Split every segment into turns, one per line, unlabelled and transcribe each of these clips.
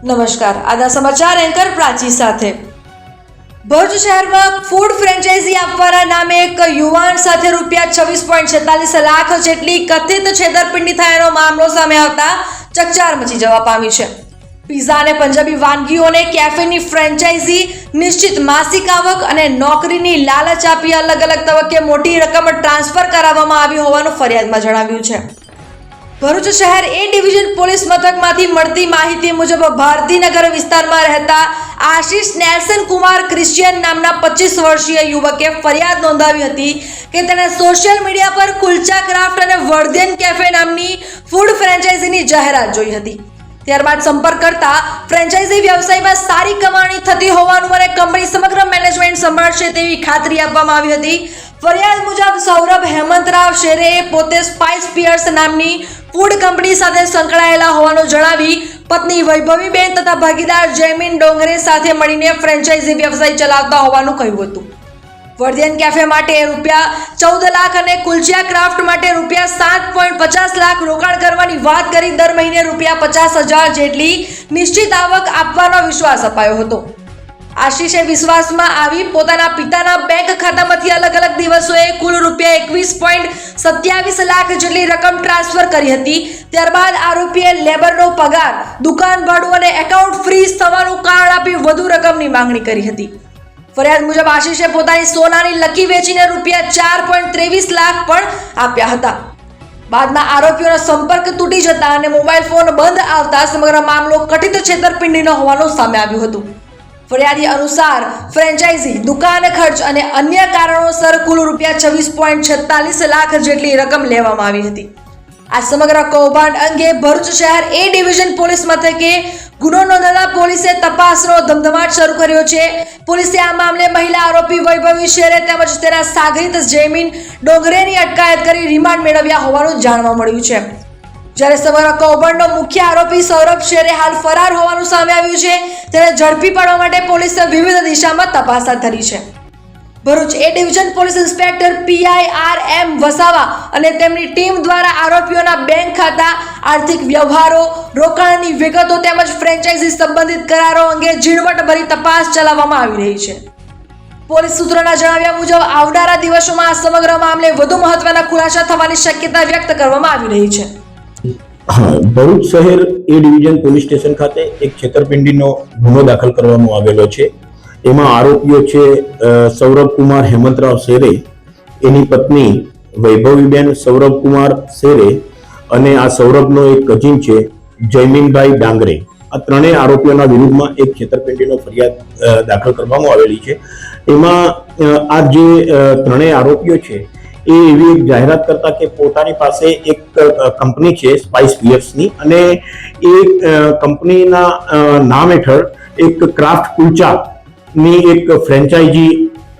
નમસ્કાર, આદા સમાચાર એન્કર પ્રાચી સાથે। ભરૂચ શહેરમાં ફૂડ ફ્રેન્ચાઇઝી આપવાના નામે એક યુવાન સાથે ₹26.46 લાખ જેટલી કથિત છેતરપિંડી થયાનો મામલો સામે આવતા ચકચાર મચી જવા પામી છે। પિઝા અને પંજાબી વાનગીઓને કેફેની ફ્રેન્ચાઇઝી, નિશ્ચિત માસિક આવક અને નોકરીની લાલચ આપી અલગ અલગ તબક્કે મોટી રકમ ટ્રાન્સફર કરાવવામાં આવી હોવાનું ફરિયાદમાં જણાવ્યું છે। ભરૂચ શહેર એ ડિવિઝન પોલીસ મથકમાંથી મળતી માહિતી મુજબ ભારતીનગર વિસ્તારમાં રહેતા આશિષ નેલ્સન કુમાર ક્રિશ્ચિયન નામના 25 વર્ષીય યુવકે ફરિયાદ નોંધાવી હતી કે તેણે સોશિયલ મીડિયા પર કુલચા ક્રાફ્ટ અને વર્ધન કેફે નામની ફૂડ ફ્રેન્ચાઇઝીની જાહેરાત જોઈ હતી। ત્યારબાદ સંપર્ક કરતા ફ્રેન્ચાઇઝી વ્યવસાયમાં સારી કમાણી થતી હોવાનું અને કંપની સમગ્ર મેનેજમેન્ટ સંભાળશે તેવી ખાતરી આપવામાં આવી હતી। ફરિયાદ મુજબ સૌરભ હેમંતરાવ શેરેએ પોતે સ્પાઇસ પિયર્સ નામની ફૂડ કંપની સાથે સંકળાયેલા હોવાનું જણાવી પત્ની વૈભવીબેન તથા ભાગીદાર જયમીન ડોંગરે સાથે મળીને ફ્રેન્ચાઇઝી વ્યવસાય ચલાવતા હોવાનું કહ્યું હતું। વર્ધન કેફે માટે ₹14 લાખ અને કુલચા ક્રાફ્ટ માટે ₹7.50 લાખ રોકાણ કરવાની વાત કરી દર મહિને ₹50,000 જેટલી નિશ્ચિત આવક આપવાનો વિશ્વાસ અપાયો હતો। આશિષે વિશ્વાસમાં આવી પોતાના પિતાના બેંક ખાતામાંથી અલગ અલગ દિવસોએ કુલ ₹21.27 લાખ જેટલી રકમ ટ્રાન્સફર કરી હતી। ત્યારબાદ આરોપીએ લેબરનો પગાર, દુકાન ભાડું અને એકાઉન્ટ ફ્રીઝ થવાનું કારણ આપી વધુ રકમની માંગણી કરી હતી। ફરિયાદ મુજબ આશિષે પોતાની સોનાની લકી વેચીને ₹4.23 લાખ પણ આપ્યા હતા। બાદમાં આરોપીઓનો સંપર્ક તૂટી જતા અને મોબાઈલ ફોન બંધ આવતા સમગ્ર મામલો કથિત છેતરપિંડીનો હોવાનું સામે આવ્યું હતું। ફરિયાદી અનુસાર ફ્રેન્ચાઇઝી, દુકાન ખર્ચ અને અન્ય કારણોસર કુલ ₹26.46 લાખ જેટલી રકમ લેવામાં આવી હતી। આ સમગ્ર કૌભાંડ અંગે ભરૂચ શહેર એ ડિવિઝન પોલીસ મથકે ગુનો નોંધાતા પોલીસે તપાસનો ધમધમાટ શરૂ કર્યો છે। પોલીસે આ મામલે મહિલા આરોપી વૈભવી શેરે તેમજ તેના સાગરીત જયમીન ડોંગરેની અટકાયત કરી રિમાન્ડ મેળવ્યા હોવાનું જાણવા મળ્યું છે। જ્યારે સમગ્ર કૌભાંડનો મુખ્ય આરોપી સૌરભ શેરે હાલ ફરાર હોવાનું સામે આવ્યું છે। તેને ઝડપી પાડવા માટે પોલીસે વિવિધ દિશામાં તપાસ હાથ ધરી છે। ભરૂચ એ division police inspector PIRM Vasava અને તેમની ટીમ દ્વારા આરોપીઓના બેંક ખાતા, આર્થિક વ્યવહારો, રોકાણની વિગતો તેમજ ફ્રેન્ચાઇઝી સંબંધિત કરારો અંગે ઝીણવટભરી તપાસ ચલાવવામાં આવી રહી છે। પોલીસ સૂત્રોના જણાવ્યા મુજબ આવનારા દિવસોમાં આ સમગ્ર મામલે વધુ મહત્વના ખુલાસા થવાની શક્યતા વ્યક્ત કરવામાં આવી રહી છે।
ભરૂચ શહેર એ ડિવિઝન પોલીસ સ્ટેશન ખાતે એક છેતરપિંડીનો ગુનો દાખલ કરવામાં આવેલો છે। એમાં આરોપીઓ છે સૌરભ કુમાર હેમંતરાવ શેરે, એની પત્ની વૈભવીબેન સૌરભ કુમાર શેરે અને આ સૌરભનો એક કઝિન છે જયમીનભાઈ ડાંગરે। આ ત્રણેય આરોપીઓના વિરુદ્ધમાં એક છેતરપિંડીનો ફરિયાદ દાખલ કરવામાં આવેલી છે। એમાં આ જે ત્રણેય આરોપીઓ છે એ એવી એક જાહેરાત કરતા કે પોતાની પાસે એક કંપની છે સ્પાઇસ પિયર્સની અને એ કંપનીના નામ હેઠળ એક ક્રાફ્ટ કુલચા ની એક ફ્રેન્ચાઇઝી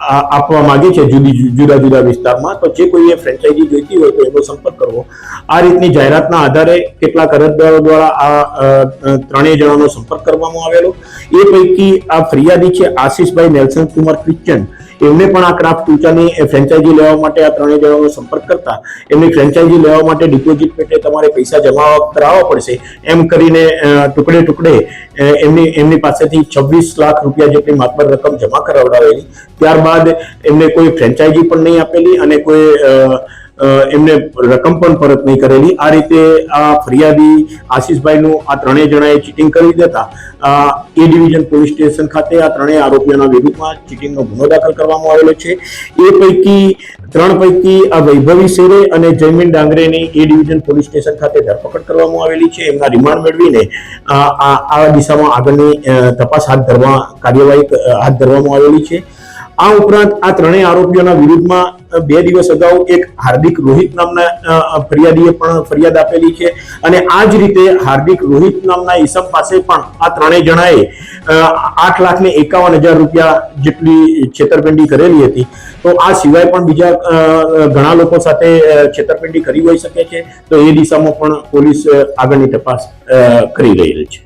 આપવા માંગે છે જુદા જુદા વિસ્તારમાં। તો જે કોઈ એ ફ્રેન્ચાઇઝી જોઈતી હોય તો એનો સંપર્ક કરવો, આ રીતની જાહેરાતના આધારે કેટલાક અરજદારો દ્વારા આ ત્રણેય જણાનો સંપર્ક કરવામાં આવેલો। એ પૈકી આ ફરિયાદી છે આશિષભાઈ નેલ્સન કુમાર ક્રિશ્ચિયન, એમને પણ આ ક્રાફ્ટ કુલચાની ફ્રેન્ચાઇઝી લેવા માટે આ ત્રણેય જણાનો સંપર્ક કરતા એમની ફ્રેન્ચાઇઝી લેવા માટે ડિપોઝિટ પેટે તમારે પૈસા જમા કરાવવા પડશે એમ કરીને ટુકડે ટુકડે એમની પાસેથી ₹26 લાખ જેટલી માતબર રકમ જમા કરાવડાવેલી। ત્યારબાદ એમને કોઈ ફ્રેન્ચાઇઝી પણ નહીં આપેલી અને કોઈ એમને રકમ પણ પરત નહીં કરેલી। આ રીતે આ ફરિયાદી આશિષભાઈનું આ ત્રણેય જણાએ ચીટિંગ કરી દેતા એ ડિવિઝન પોલીસ સ્ટેશન ખાતે આ ત્રણેય આરોપીઓના વિરુદ્ધમાં ચીટિંગનો ગુનો દાખલ કરવામાં આવેલો છે। એ પૈકી ત્રણ પૈકી આ વૈભવી શેરે અને જયમીન ડાંગરેની એ ડિવિઝન પોલીસ સ્ટેશન ખાતે ધરપકડ કરવામાં આવેલી છે। એમના રિમાન્ડ મેળવીને આ દિશામાં આગળની તપાસ કાર્યવાહી હાથ ધરવામાં આવેલી છે। આ ઉપરાંત આ ત્રણેય આરોપીઓના વિરુદ્ધમાં 2 દિવસ અગાઉ એક હાર્દિક રોહિત નામના ફરિયાદીએ પણ ફરિયાદ આપેલી છે અને આ જ રીતે હાર્દિક રોહિત નામના ઈસમ પાસે પણ આ ત્રણેય જણાએ ₹8,51,000 જેટલી છેતરપિંડી કરેલી હતી। તો આ સિવાય પણ બીજા ઘણા લોકો સાથે છેતરપિંડી કરી હોઈ શકે છે। તો એ દિશામાં પણ પોલીસ આગળની તપાસ કરી રહી છે।